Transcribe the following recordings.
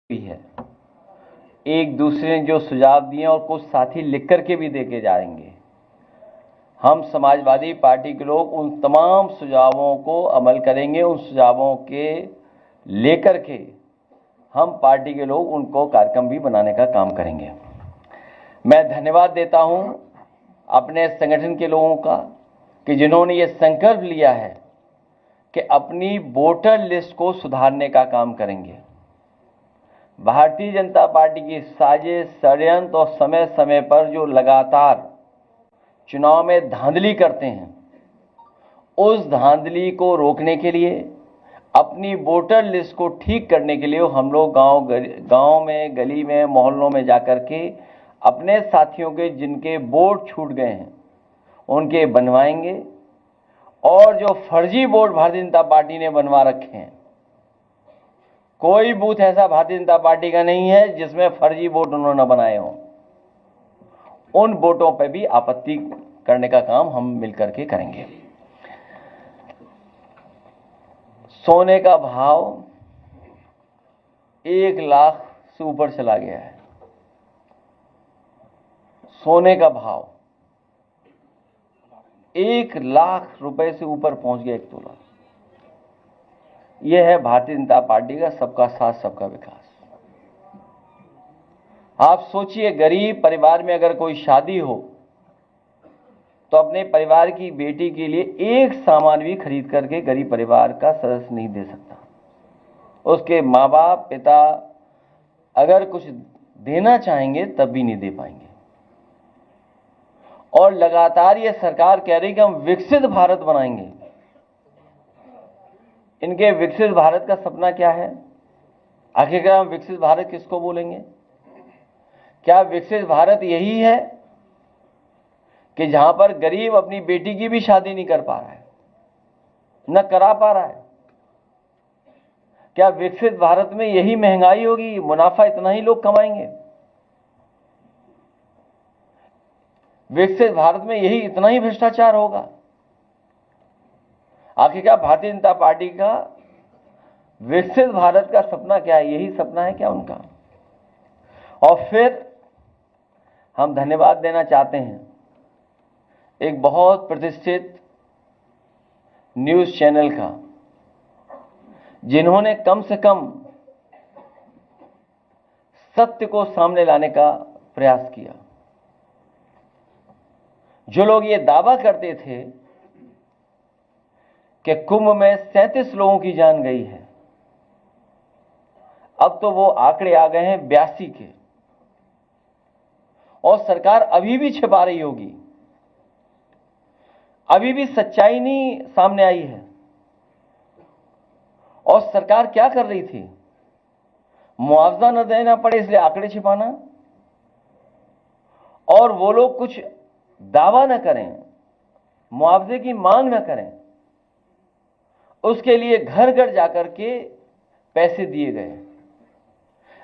भी है। एक दूसरे ने जो सुझाव दिए और कुछ साथी लिख करके भी देके जाएंगे। हम समाजवादी पार्टी के लोग उन तमाम सुझावों को अमल करेंगे। उन सुझावों के लेकर के हम पार्टी के लोग उनको कार्यक्रम भी बनाने का काम करेंगे। मैं धन्यवाद देता हूं अपने संगठन के लोगों का कि जिन्होंने ये संकल्प लिया है कि अपनी वोटर लिस्ट को सुधारने का काम करेंगे। भारतीय जनता पार्टी की साजिश, षड्यंत्र और समय समय पर जो लगातार चुनाव में धांधली करते हैं, उस धांधली को रोकने के लिए, अपनी वोटर लिस्ट को ठीक करने के लिए हम लोग गांव में, गली में, मोहल्लों में जाकर के अपने साथियों के जिनके वोट छूट गए हैं उनके बनवाएंगे। और जो फर्जी वोट भारतीय जनता पार्टी ने बनवा रखे हैं, कोई बूथ ऐसा भारतीय जनता पार्टी का नहीं है जिसमें फर्जी वोट उन्होंने बनाए हों। उन वोटों पर भी आपत्ति करने का काम हम मिलकर के करेंगे। सोने का भाव 1 लाख से ऊपर चला गया है। सोने का भाव 1 लाख रुपए से ऊपर पहुंच गया 1 तोला। यह है भारतीय जनता पार्टी का सबका साथ सबका विकास। आप सोचिए, गरीब परिवार में अगर कोई शादी हो तो अपने परिवार की बेटी के लिए एक सामान भी खरीद करके गरीब परिवार का सदस्य नहीं दे सकता। उसके माँ बाप, पिता अगर कुछ देना चाहेंगे तब भी नहीं दे पाएंगे। और लगातार ये सरकार कह रही कि हम विकसित भारत बनाएंगे। इनके विकसित भारत का सपना क्या है? आखिरकार हम विकसित भारत किसको बोलेंगे? क्या विकसित भारत यही है कि जहां पर गरीब अपनी बेटी की भी शादी नहीं कर पा रहा है, न करा पा रहा है? क्या विकसित भारत में यही महंगाई होगी, मुनाफा इतना ही लोग कमाएंगे? विकसित भारत में यही इतना ही भ्रष्टाचार होगा? आखिरकार भारतीय जनता पार्टी का विकसित भारत का सपना क्या है? यही सपना है क्या उनका? और फिर हम धन्यवाद देना चाहते हैं एक बहुत प्रतिष्ठित न्यूज़ चैनल का, जिन्होंने कम से कम सत्य को सामने लाने का प्रयास किया। जो लोग ये दावा करते थे कि कुंभ में 37 लोगों की जान गई है, अब तो वो आंकड़े आ गए हैं 82 के। और सरकार अभी भी छिपा रही होगी, अभी भी सच्चाई नहीं सामने आई है। और सरकार क्या कर रही थी? मुआवजा न देना पड़े इसलिए आंकड़े छिपाना, और वो लोग कुछ दावा न करें, मुआवजे की मांग न करें, उसके लिए घर घर जाकर के पैसे दिए गए।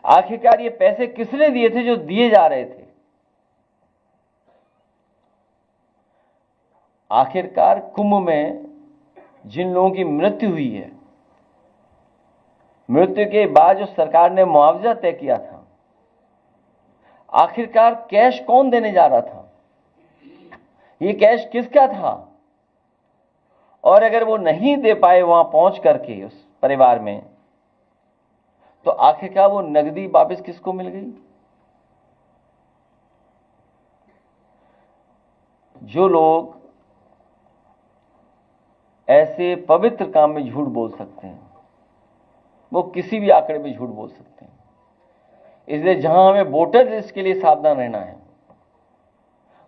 आखिरकार ये पैसे किसने दिए थे जो दिए जा रहे थे? आखिरकार कुंभ में जिन लोगों की मृत्यु हुई है, मृत्यु के बाद जो सरकार ने मुआवजा तय किया था, आखिरकार कैश कौन देने जा रहा था? ये कैश किसका था? और अगर वो नहीं दे पाए वहां पहुंच करके उस परिवार में, तो आखिरकार वो नकदी वापस किसको मिल गई? जो लोग ऐसे पवित्र काम में झूठ बोल सकते हैं, वो किसी भी आंकड़े में झूठ बोल सकते हैं। इसलिए जहां हमें वोटर लिस्ट के लिए सावधान रहना है,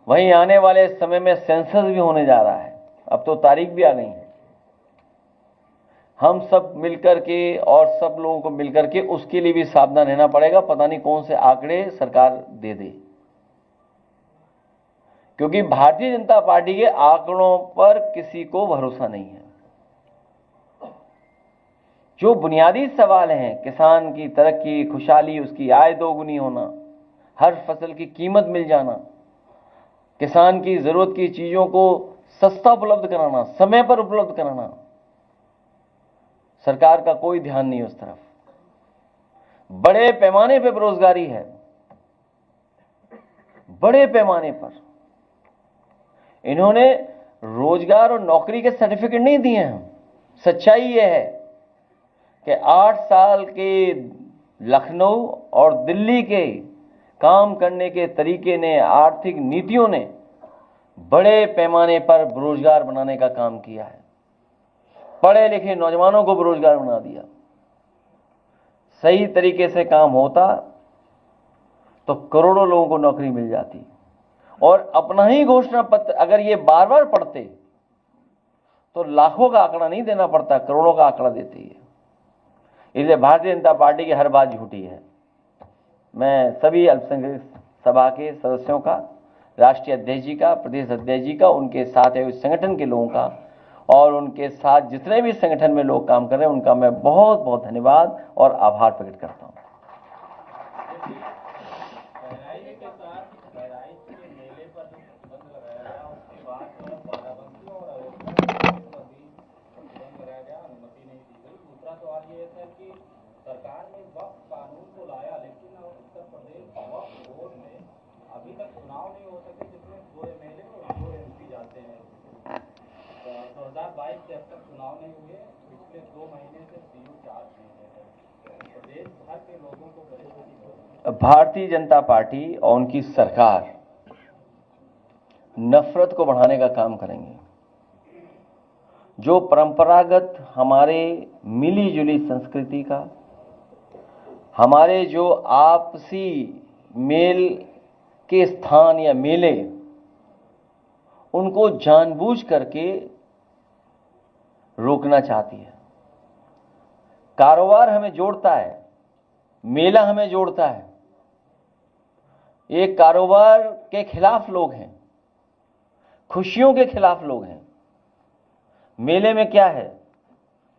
वहीं आने वाले समय में सेंसस भी होने जा रहा है। अब तो तारीख भी आ गई है। हम सब मिलकर के और सब लोगों को मिलकर के उसके लिए भी सावधान रहना पड़ेगा। पता नहीं कौन से आंकड़े सरकार दे दे, क्योंकि भारतीय जनता पार्टी के आंकड़ों पर किसी को भरोसा नहीं है। जो बुनियादी सवाल हैं, किसान की तरक्की, खुशहाली, उसकी आय दोगुनी होना, हर फसल की कीमत मिल जाना, किसान की जरूरत की चीजों को सस्ता उपलब्ध कराना, समय पर उपलब्ध कराना, सरकार का कोई ध्यान नहीं उस तरफ। बड़े पैमाने पे बेरोजगारी है, बड़े पैमाने पर। इन्होंने रोजगार और नौकरी के सर्टिफिकेट नहीं दिए हैं। सच्चाई यह है कि 8 साल के लखनऊ और दिल्ली के काम करने के तरीके ने, आर्थिक नीतियों ने बड़े पैमाने पर बेरोजगार बनाने का काम किया है। पढ़े लिखे नौजवानों को बेरोजगार बना दिया। सही तरीके से काम होता तो करोड़ों लोगों को नौकरी मिल जाती। और अपना ही घोषणा पत्र अगर ये बार बार पढ़ते तो लाखों का आंकड़ा नहीं देना पड़ता, करोड़ों का आंकड़ा देती है। इसलिए भारतीय जनता पार्टी की हर बात झूठी है। मैं सभी अल्पसंख्यक सभा के सदस्यों का, राष्ट्रीय अध्यक्ष जी का, प्रदेश अध्यक्ष जी का, उनके साथ है उस संगठन के लोगों का और उनके साथ जितने भी संगठन में लोग काम कर रहे हैं उनका मैं बहुत बहुत धन्यवाद और आभार प्रकट करता हूं। सरकार ने वक्फ कानून को लाया, लेकिन उत्तर प्रदेश वक्फ बोर्ड में अभी तक चुनाव नहीं हो सके, जिसमें 2 एमएलए और 2 एमपी जाते हैं। 2022 से अब तक चुनाव नहीं हुए। पिछले 2 महीने से सीयू चार्ज नहीं है। प्रदेश भर के लोगों को परेशानी। भारतीय जनता पार्टी और उनकी सरकार नफरत को बढ़ाने का काम करेंगे। जो परंपरागत हमारे मिली जुली संस्कृति का, हमारे जो आपसी मेल के स्थान या मेले, उनको जानबूझ करके रोकना चाहती है। कारोबार हमें जोड़ता है, मेला हमें जोड़ता है। ये कारोबार के खिलाफ लोग हैं, खुशियों के खिलाफ लोग हैं। मेले में क्या है,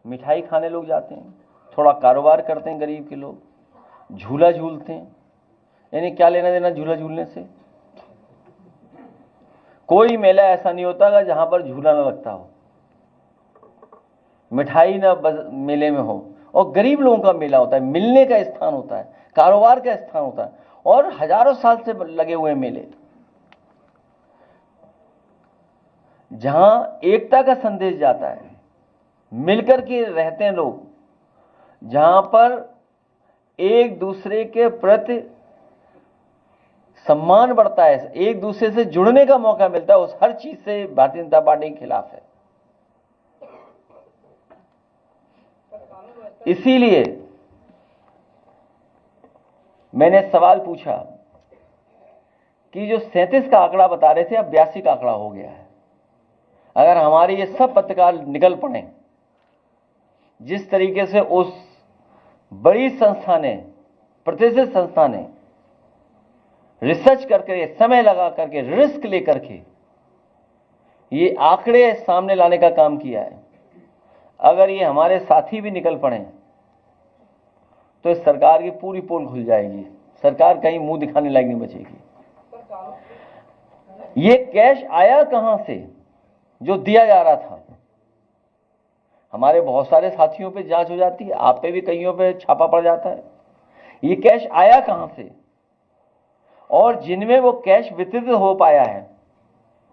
मिठाई खाने लोग जाते हैं, थोड़ा कारोबार करते हैं गरीब के लोग, झूला झूलते हैं। यानी क्या लेना देना झूला झूलने से? कोई मेला ऐसा नहीं होता जहां पर झूला ना लगता हो, मिठाई ना मेले में हो। और गरीब लोगों का मेला होता है, मिलने का स्थान होता है, कारोबार का स्थान होता है और हजारों साल से लगे हुए मेले, जहां एकता का संदेश जाता है, मिलकर के रहते हैं लोग, जहां पर एक दूसरे के प्रति सम्मान बढ़ता है, एक दूसरे से जुड़ने का मौका मिलता है। उस हर चीज से भारतीय जनता पार्टी के खिलाफ है। इसीलिए मैंने सवाल पूछा कि जो 37 का आंकड़ा बता रहे थे अब 82 का आंकड़ा हो गया है। अगर हमारे ये सब पत्रकार निकल पड़े जिस तरीके से उस बड़ी संस्था ने, प्रतिष्ठित संस्था ने रिसर्च करके, समय लगा करके, रिस्क लेकर के ये आंकड़े सामने लाने का काम किया है, अगर ये हमारे साथी भी निकल पड़े तो इस सरकार की पूरी पोल खुल जाएगी। सरकार कहीं मुंह दिखाने लायक नहीं बचेगी। ये कैश आया कहां से जो दिया जा रहा था? हमारे बहुत सारे साथियों पे जांच हो जाती है, आप पे भी कईयों पे छापा पड़ जाता है। ये कैश आया कहां से? और जिनमें वो कैश वितरित हो पाया है,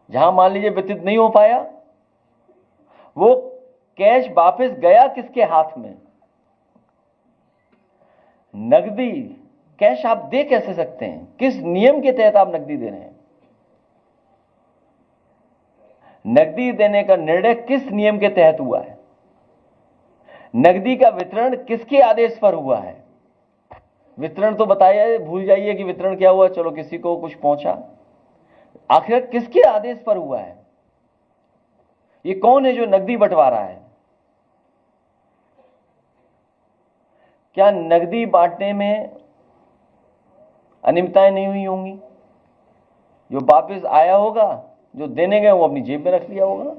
जहां मान लीजिए वितरित नहीं हो पाया, वो कैश वापस गया किसके हाथ में? नकदी कैश आप दे कैसे सकते हैं? किस नियम के तहत आप नकदी दे रहे हैं? नकदी देने का निर्णय किस नियम के तहत हुआ है? नकदी का वितरण किसके आदेश पर हुआ है? वितरण तो बताइए, भूल जाइए कि वितरण क्या हुआ, चलो किसी को कुछ पहुंचा। आखिर किसके आदेश पर हुआ है? ये कौन है जो नकदी बंटवा रहा है? क्या नकदी बांटने में अनियमितताएं नहीं हुई होंगी? जो वापस आया होगा, जो देने गए वो अपनी जेब में रख लिया होगा।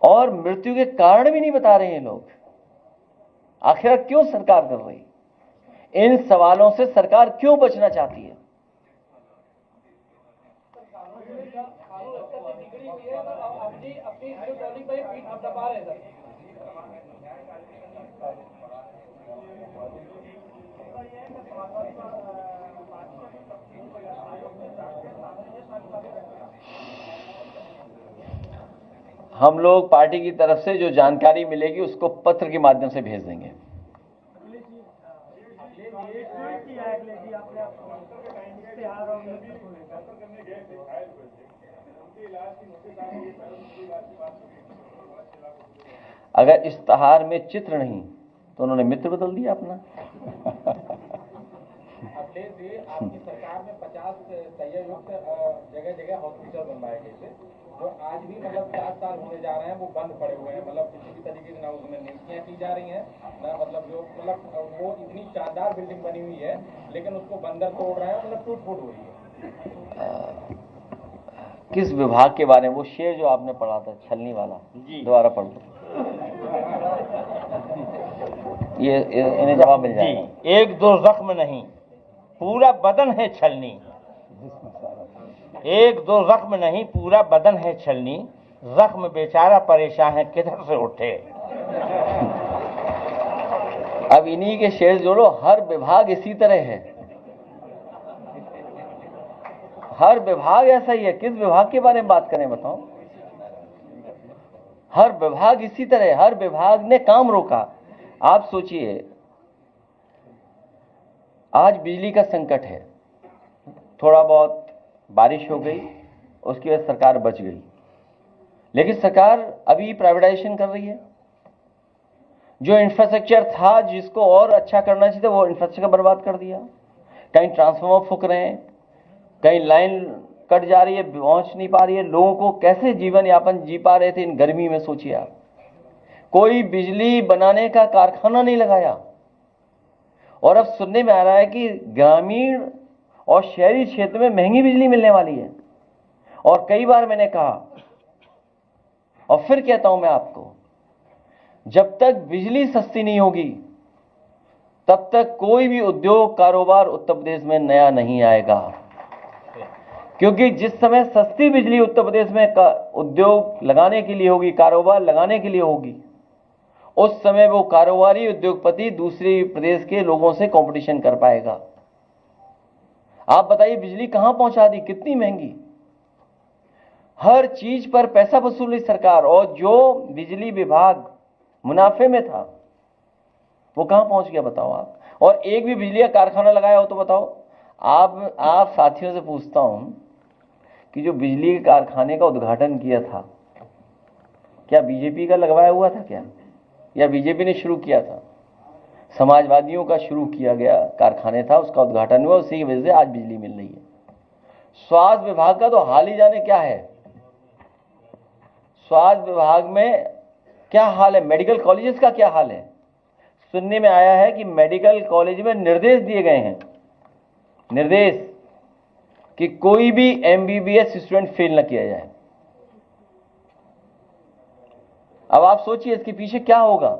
और मृत्यु के कारण भी नहीं बता रहे हैं लोग। आखिर क्यों सरकार कर रही? इन सवालों से सरकार क्यों बचना चाहती है? हम लोग पार्टी की तरफ से जो जानकारी मिलेगी उसको पत्र के माध्यम से भेज देंगे। अगर इश्तहार में चित्र नहीं तो उन्होंने मित्र बदल दिया अपना। अखिलेश जी, आपकी सरकार में 50 सहयोग जगह जगह हॉस्पिटल बनवाए गए थे, जो आज भी मतलब 4 साल होने जा रहे हैं, वो बंद पड़े हुए हैं। मतलब किसी भी तरीके से ना उसमें नियुक्तियां की जा रही हैं, ना मतलब जो मतलब वो इतनी शानदार बिल्डिंग बनी हुई है, लेकिन उसको बंदर तोड़ रहे हैं, मतलब टूट फूट हो रही है। किस विभाग के बारे में? वो शेर जो आपने पढ़ा था छलनी वाला, दोबारा पढ़ दो। ये इन्हें जवाब मिल जाएगा। एक दो जख्म नहीं, पूरा बदन है छलनी। एक दो जख्म नहीं, पूरा बदन है छलनी। जख्म बेचारा परेशान है, किधर से उठे। अब इन्हीं के शेर जोड़ो। हर विभाग इसी तरह है, हर विभाग ऐसा ही है। किस विभाग के बारे में बात करें बताओ? हर विभाग इसी तरह, हर विभाग ने काम रोका। आप सोचिए, आज बिजली का संकट है, थोड़ा बहुत बारिश हो गई, उसकी वजह से सरकार बच गई, लेकिन सरकार अभी प्राइवेटाइजेशन कर रही है। जो इंफ्रास्ट्रक्चर था जिसको और अच्छा करना चाहिए था, वो इंफ्रास्ट्रक्चर बर्बाद कर दिया। कहीं ट्रांसफार्मर फूक रहे हैं, कहीं लाइन कट जा रही है, पहुंच नहीं पा रही है। लोगों को कैसे जीवन यापन जी पा रहे थे इन गर्मी में, सोचिए आप। कोई बिजली बनाने का कारखाना नहीं लगाया। और अब सुनने में आ रहा है कि ग्रामीण और शहरी क्षेत्र में महंगी बिजली मिलने वाली है। और कई बार मैंने कहा, और फिर कहता हूं मैं आपको, जब तक बिजली सस्ती नहीं होगी तब तक कोई भी उद्योग कारोबार उत्तर प्रदेश में नया नहीं आएगा। क्योंकि जिस समय सस्ती बिजली उत्तर प्रदेश में उद्योग लगाने के लिए होगी, कारोबार लगाने के लिए होगी, उस समय वो कारोबारी उद्योगपति दूसरे प्रदेश के लोगों से कंपटीशन कर पाएगा। आप बताइए, बिजली कहां पहुंचा दी, कितनी महंगी। हर चीज पर पैसा वसूली सरकार, और जो बिजली विभाग मुनाफे में था वो कहां पहुंच गया बताओ आप। और एक भी बिजली का कारखाना लगाया हो तो बताओ। आप साथियों से पूछता हूं कि जो बिजली के कारखाने का उद्घाटन किया था, क्या बीजेपी का लगवाया हुआ था क्या, या बीजेपी ने शुरू किया था? समाजवादियों का शुरू किया गया कारखाने था, उसका उद्घाटन हुआ, उसी की वजह से आज बिजली मिल रही है। स्वास्थ्य विभाग का तो हाल ही जाने क्या है। स्वास्थ्य विभाग में क्या हाल है, मेडिकल कॉलेजेस का क्या हाल है। सुनने में आया है कि मेडिकल कॉलेज में निर्देश दिए गए हैं, निर्देश, कि कोई भी एमबीबीएस स्टूडेंट फेल न किया जाए। अब आप सोचिए इसके पीछे क्या होगा,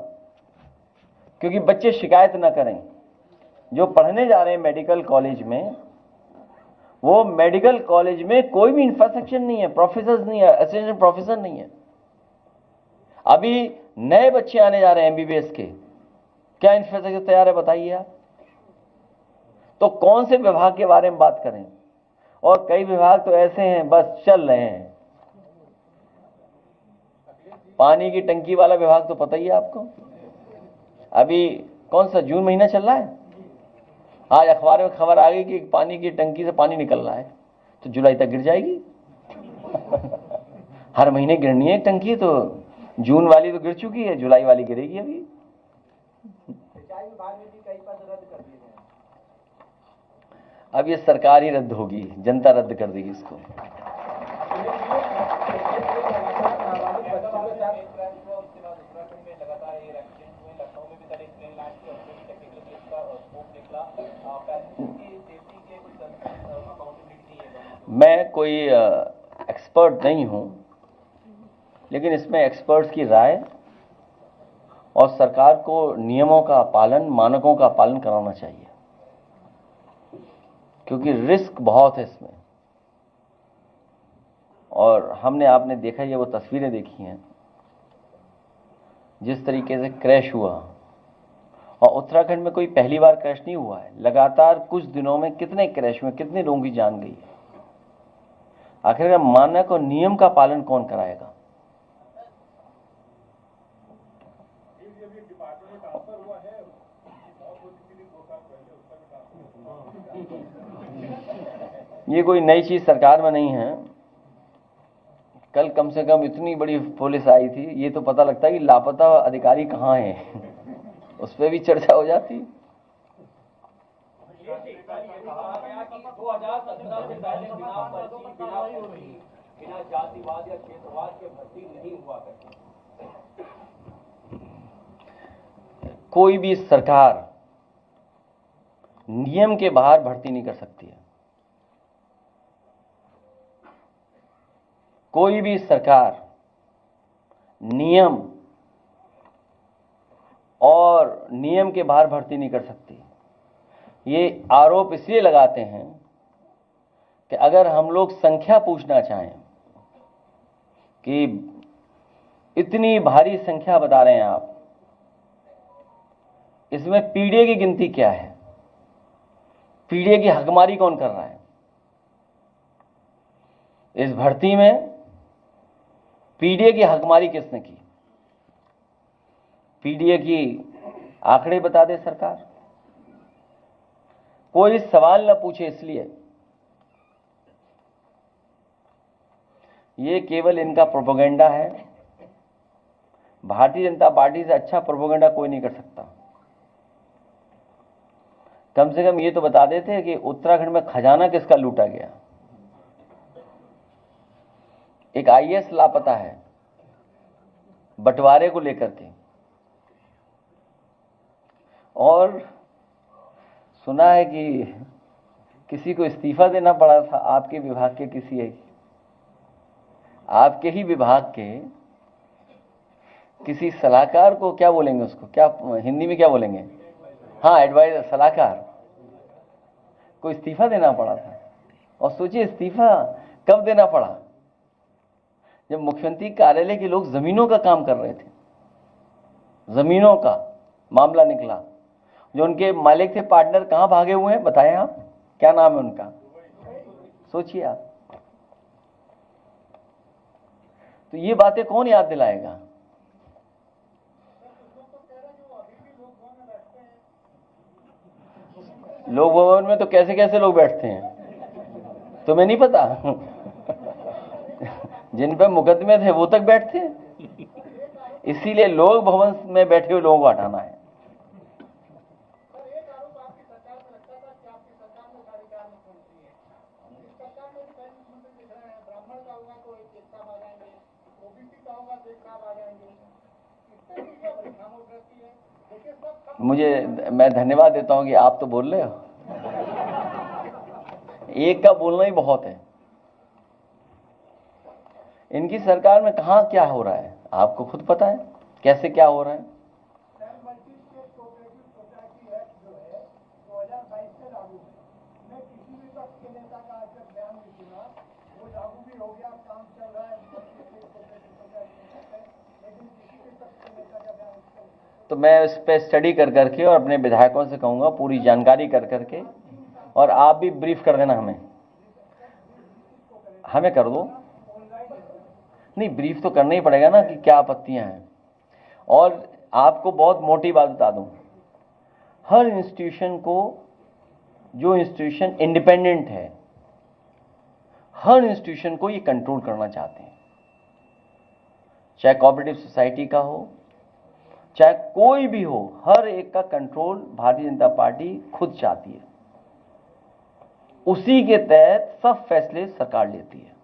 क्योंकि बच्चे शिकायत न करें। जो पढ़ने जा रहे हैं मेडिकल कॉलेज में, वो मेडिकल कॉलेज में कोई भी इंफ्रास्ट्रक्चर नहीं है, प्रोफेसर नहीं है, असिस्टेंट प्रोफेसर नहीं है। अभी नए बच्चे आने जा रहे हैं एमबीबीएस के, क्या इंफ्रास्ट्रक्चर तैयार है बताइए आप। तो कौन से विभाग के बारे में बात करें? और कई विभाग तो ऐसे हैं बस चल रहे हैं। पानी की टंकी वाला विभाग तो पता ही है आपको, अभी कौन सा जून महीना चल रहा है, आज अखबार में खबर आ गई कि पानी की टंकी से पानी निकल रहा है, तो जुलाई तक गिर जाएगी। हर महीने गिरनी है टंकी, तो जून वाली तो गिर चुकी है, जुलाई वाली गिरेगी अभी। सिंचाई विभाग में भी कई पद रद्द कर दिए गए। अब ये सरकार ही रद्द होगी, जनता रद्द कर देगी इसको। मैं कोई एक्सपर्ट नहीं हूं, लेकिन इसमें एक्सपर्ट्स की राय और सरकार को नियमों का पालन, मानकों का पालन कराना चाहिए, क्योंकि रिस्क बहुत है इसमें। और आपने देखा, ये वो तस्वीरें देखी हैं, जिस तरीके से क्रैश हुआ, और उत्तराखंड में कोई पहली बार क्रैश नहीं हुआ है, लगातार कुछ दिनों में कितने क्रैश हुए, कितने लोगों की जान गई। आखिरकार मानक और नियम का पालन कौन कराएगा? ये कोई नई चीज सरकार में नहीं है। कल कम से कम इतनी बड़ी पुलिस आई थी, ये तो पता लगता है कि लापता अधिकारी कहाँ हैं। उस पर भी चर्चा हो जाती। 2017 से पहले बिना जातिवाद या क्षेत्रवाद के भर्ती नहीं हुआ करती। कोई भी सरकार नियम के बाहर भर्ती नहीं कर सकती है। कोई भी सरकार नियम के बाहर भर्ती नहीं कर सकती। ये आरोप इसलिए लगाते हैं कि अगर हम लोग संख्या पूछना चाहें कि इतनी भारी संख्या बता रहे हैं आप, इसमें पीडीए की गिनती क्या है? पीडीए की हकमारी कौन कर रहा है? इस भर्ती में पीडीए की हकमारी किसने की? पीडीए की आंकड़े बता दे सरकार। कोई सवाल न पूछे इसलिए। ये केवल इनका प्रोपेगेंडा है। भारतीय जनता पार्टी से अच्छा प्रोपेगेंडा कोई नहीं कर सकता। कम से कम ये तो बता देते कि उत्तराखंड में खजाना किसका लूटा गया। एक आईएएस लापता है बंटवारे को लेकर के, और सुना है कि किसी को इस्तीफा देना पड़ा था आपके विभाग के आपके ही विभाग के किसी सलाहकार को, क्या बोलेंगे उसको, क्या हिंदी में क्या बोलेंगे, हाँ एडवाइजर, सलाहकार को इस्तीफा देना पड़ा था। और सोचिए इस्तीफा कब देना पड़ा? जब मुख्यमंत्री कार्यालय के लोग जमीनों का काम कर रहे थे। जमीनों का मामला निकला। जो उनके मालिक थे, पार्टनर, कहां भागे हुए हैं बताएं आप, क्या नाम है उनका? सोचिए आप। तो ये बातें कौन याद दिलाएगा? लोक भवन में तो कैसे कैसे लोग बैठते हैं, तुम्हें नहीं पता? जिन पे मुकदमे थे वो तक बैठते हैं। इसीलिए लोक भवन में बैठे हुए लोगों को हटाना है। मैं धन्यवाद देता हूं कि आप तो बोल रहे हो। एक का बोलना ही बहुत है। इनकी सरकार में कहां क्या हो रहा है आपको खुद पता है, कैसे क्या हो रहा है। तो मैं इस पे स्टडी कर करके और अपने विधायकों से कहूंगा पूरी जानकारी कर करके, और आप भी ब्रीफ कर देना हमें कर दो। नहीं, ब्रीफ तो करना ही पड़ेगा ना कि क्या आपत्तियां हैं। और आपको बहुत मोटी बात बता दूं, हर इंस्टीट्यूशन को, जो इंस्टीट्यूशन इंडिपेंडेंट है, हर इंस्टीट्यूशन को ये कंट्रोल करना चाहते हैं। चाहे कोऑपरेटिव सोसाइटी का हो, चाहे कोई भी हो, हर एक का कंट्रोल भारतीय जनता पार्टी खुद चाहती है। उसी के तहत सब फैसले सरकार लेती है।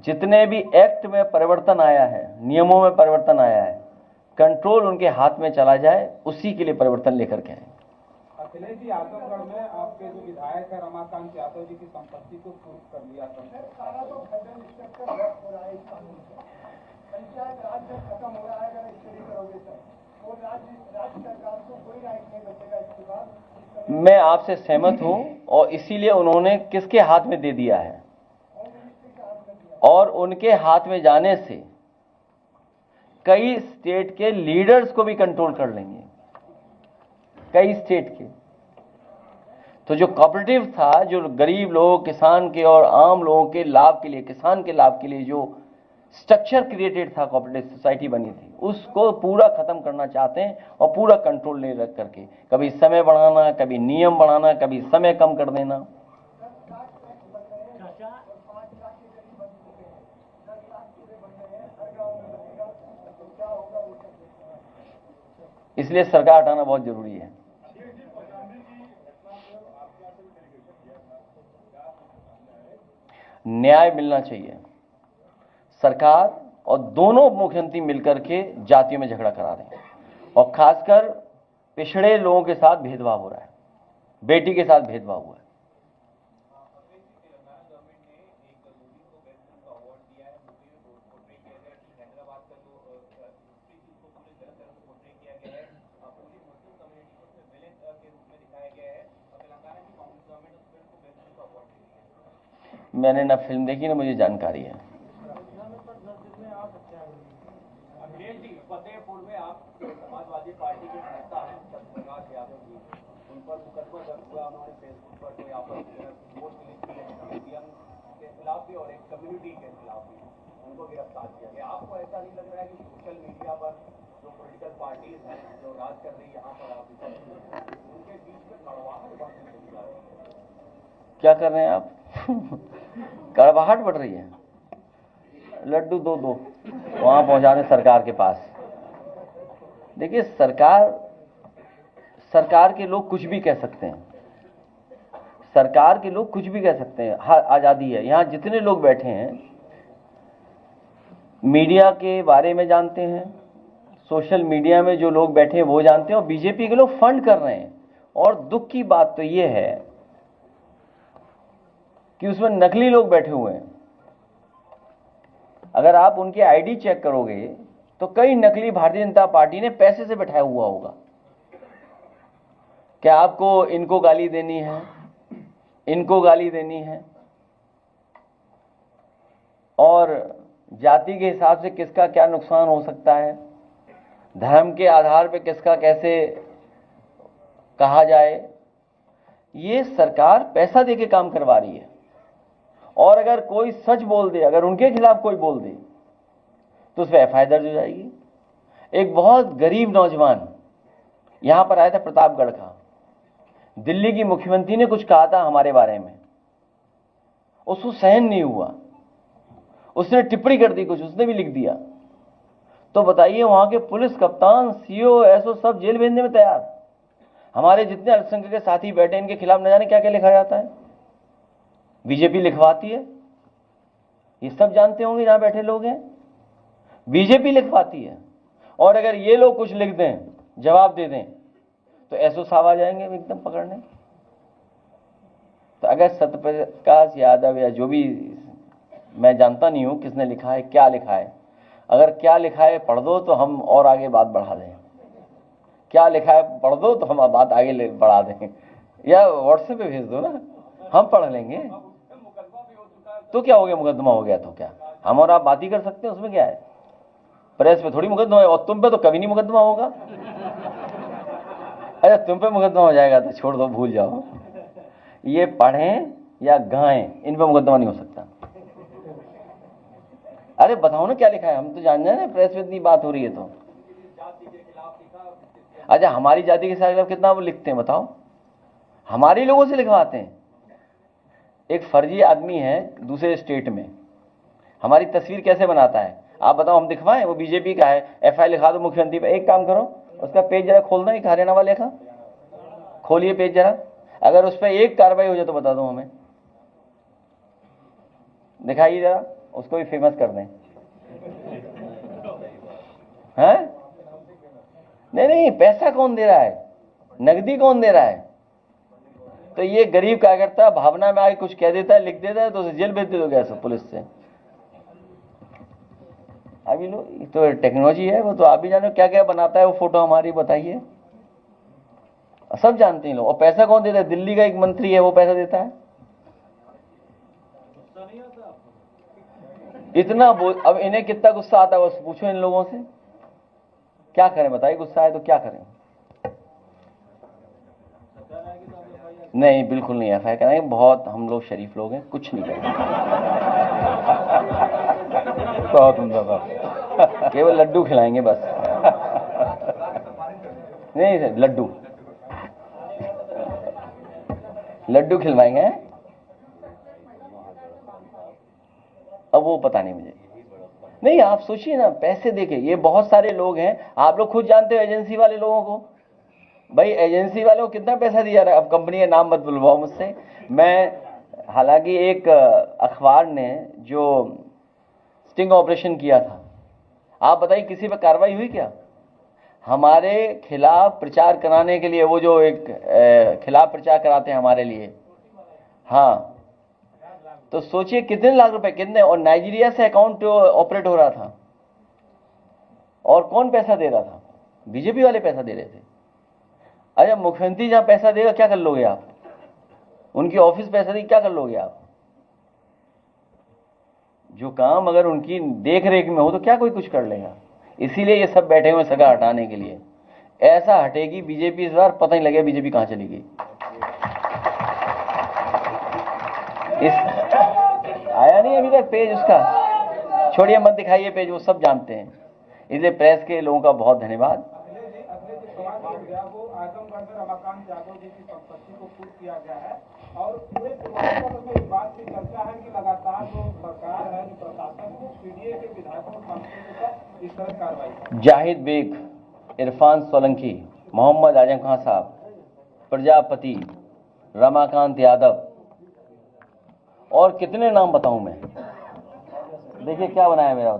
जितने भी एक्ट में परिवर्तन आया है, नियमों में परिवर्तन आया है, कंट्रोल उनके हाथ में चला जाए, उसी के लिए परिवर्तन लेकर के आए। अखिलेश जी, आजमगढ़ में आपके जो विधायक है रमाकांत यादव जी की संपत्ति को कुर्क कर लिया था। पंचायत राज जब खत्म हो रहा है, अगर स्टडी करोगे तो राज्य सरकार को कोई राइट नहीं बचेगा इसके बाद। मैं आपसे सहमत हूं, और इसीलिए उन्होंने किसके हाथ में दे दिया है, और उनके हाथ में जाने से कई स्टेट के लीडर्स को भी कंट्रोल कर लेंगे, कई स्टेट के। तो जो कोऑपरेटिव था, जो गरीब लोग, किसान के और आम लोगों के लाभ के लिए, किसान के लाभ के लिए जो स्ट्रक्चर क्रिएटेड था, कोऑपरेटिव सोसाइटी बनी थी, उसको पूरा खत्म करना चाहते हैं और पूरा कंट्रोल ले रख करके, कभी समय बढ़ाना, कभी नियम बढ़ाना, कभी समय कम कर देना। इसलिए सरकार हटाना बहुत जरूरी है। न्याय मिलना चाहिए। सरकार और दोनों मुख्यमंत्री मिलकर के जातियों में झगड़ा करा रहे हैं और खासकर पिछड़े लोगों के साथ भेदभाव हो रहा है, बेटी के साथ भेदभाव हुआ है। मैंने ना फिल्म देखी ना मुझे जानकारी है। फतेहपुर में आप समाजवादी पार्टी के नेता हैं सत्यप्रकाश यादव जी, उन पर मुकदमा दर्ज हुआ, उन्होंने फेसबुक पर कोई आपस पोस्ट लिखी है, सीपीएम के खिलाफ भी और एक कम्युनिटी के खिलाफ भी, उनको गिरफ्तार किया गया। आपको ऐसा नहीं लग रहा है कि सोशल मीडिया पर जो पॉलिटिकल पार्टीज हैं जो राज कर रही है यहाँ पर आप उनके बीच में कड़वाहट बढ़ती चली जा रही है? क्या कर रहे हैं आप? कड़वाहट बढ़ रही है। लड्डू दो वहां पहुंचा दें सरकार के पास। देखिए, सरकार के लोग कुछ भी कह सकते हैं, सरकार के लोग कुछ भी कह सकते हैं, हर आजादी है। यहां जितने लोग बैठे हैं मीडिया के बारे में जानते हैं, सोशल मीडिया में जो लोग बैठे हैं वो जानते हैं, और बीजेपी के लोग फंड कर रहे हैं। और दुख की बात तो ये है कि उसमें नकली लोग बैठे हुए हैं। अगर आप उनकी आईडी चेक करोगे तो कई नकली भारतीय जनता पार्टी ने पैसे से बैठाया हुआ होगा। क्या आपको इनको गाली देनी है, इनको गाली देनी है, और जाति के हिसाब से किसका क्या नुकसान हो सकता है, धर्म के आधार पर किसका कैसे कहा जाए, ये सरकार पैसा देके काम करवा रही है। और अगर कोई सच बोल दे, अगर उनके खिलाफ कोई बोल दे तो उस पर एफआईआर दर्ज हो जाएगी। एक बहुत गरीब नौजवान यहां पर आया था, प्रतापगढ़ का, दिल्ली की मुख्यमंत्री ने कुछ कहा था हमारे बारे में, उसको सहन नहीं हुआ, उसने टिप्पणी कर दी, कुछ उसने भी लिख दिया। तो बताइए, वहां के पुलिस कप्तान, सीओ, एसओ सब जेल भेजने में तैयार। हमारे जितने अल्पसंख्यक के साथी बैठे, इनके खिलाफ न जाने क्या क्या लिखा जाता है, बीजेपी लिखवाती है। ये सब जानते होंगे जहां बैठे लोग हैं, बीजेपी लिखवाती है। और अगर ये लोग कुछ लिख दें, जवाब दे दें, तो एसओ साहब आ जाएंगे एकदम पकड़ने। तो अगर सत्यप्रकाश यादव या जो भी, मैं जानता नहीं हूं किसने लिखा है, क्या लिखा है, अगर क्या लिखा है पढ़ दो तो हम और आगे बात बढ़ा दें। क्या लिखा है पढ़ दो तो हम बात आगे बढ़ा दें, या व्हाट्सएप पे भेज दो ना, हम पढ़ लेंगे। तो क्या हो गया, मुकदमा हो गया तो क्या, हम और आप बात ही कर सकते हैं, उसमें क्या है। प्रेस पे थोड़ी मुकदमा है, और तुम पे तो कभी नहीं मुकदमा होगा। अरे तुम पे मुकदमा हो जाएगा तो छोड़ दो, भूल जाओ। ये पढ़ें या गाएं, इन पे मुकदमा नहीं हो सकता। अरे बताओ ना क्या लिखा है, हम तो जान जाए ना, प्रेस में इतनी बात हो रही है तो। अच्छा, हमारी जाति के खिलाफ कितना वो लिखते हैं बताओ, हमारे लोगों से लिखवाते हैं। एक फर्जी आदमी है दूसरे स्टेट में, हमारी तस्वीर कैसे बनाता है आप बताओ, हम दिखवाएं? वो बीजेपी का है, एफआईआर लिखा दो मुख्यमंत्री पे। एक काम करो, उसका पेज जरा खोलना, एक हरियाणा वाले का खोलिए पेज जरा, अगर उस पर एक कार्रवाई हो जाए तो बता दो हमें, दिखाइए जरा, उसको भी फेमस कर दें। हैं? नहीं, पैसा कौन दे रहा है, नकदी कौन दे रहा है? तो ये गरीब कार्यकर्ता भावना में आके कुछ कह देता है, लिख देता है, तो उसे जेल भेज दे दो कैसे पुलिस से। अभी लो, तो टेक्नोलॉजी है, वो तो आप भी जानो क्या क्या बनाता है वो फोटो हमारी, बताइए, सब जानते हैं लोग। और पैसा कौन देता है? दिल्ली का एक मंत्री है, वो पैसा देता है। इतना अब इन्हें कितना गुस्सा आता है बस पूछो इन लोगों से, क्या करें बताइए, गुस्सा है तो क्या करें? नहीं, बिल्कुल नहीं एफआईआर कराएंगे। बहुत हम लोग शरीफ लोग हैं, कुछ नहीं करेंगे। बहुत उम्दा। केवल लड्डू खिलाएंगे बस। नहीं सर, लड्डू खिलवाएंगे। अब वो पता नहीं मुझे। नहीं, आप सोचिए ना, पैसे देके ये बहुत सारे लोग हैं, आप लोग खुद जानते हो एजेंसी वाले लोगों को। भाई एजेंसी वालों को कितना पैसा दिया रहा है? अब कंपनी का नाम मत बुलवाओ मुझसे। मैं हालांकि एक अखबार ने जो स्टिंग ऑपरेशन किया था, आप बताइए किसी पर कार्रवाई हुई क्या? हमारे खिलाफ प्रचार कराने के लिए, वो जो एक खिलाफ प्रचार कराते हैं हमारे लिए, हाँ, तो सोचिए कितने लाख रुपए, कितने, और नाइजीरिया से अकाउंट ऑपरेट हो रहा था। और कौन पैसा दे रहा था? बीजेपी वाले पैसा दे रहे थे। अच्छा, मुख्यमंत्री जहां पैसा देगा क्या कर लोगे आप? उनकी ऑफिस पैसा देगी क्या कर लोगे आप? जो काम अगर उनकी देख रेख में हो तो क्या कोई कुछ कर लेगा? इसीलिए ये सब बैठे हुए सगा हटाने के लिए। ऐसा हटेगी बीजेपी इस बार, पता नहीं लगे बीजेपी कहां चली गई। आया नहीं अभी तक पेज उसका, छोड़िए मत दिखाइए पेज, वो सब जानते हैं। इसलिए प्रेस के लोगों का बहुत धन्यवाद। वो आजमगढ़ में रमाकांत यादव जी की संपत्ति को कुर्क किया गया है और पूरे में इस बात की चर्चा है कि लगातार जो सरकार है, जो प्रशासन, वो पीडीए के विधायकों पर इस तरह कार्रवाई। जाहिद बेग, इरफान सोलंकी, मोहम्मद आजम खान साहब, प्रजापति, रमाकांत यादव, और कितने नाम बताऊं मैं? देखिए क्या बनाया मेरा।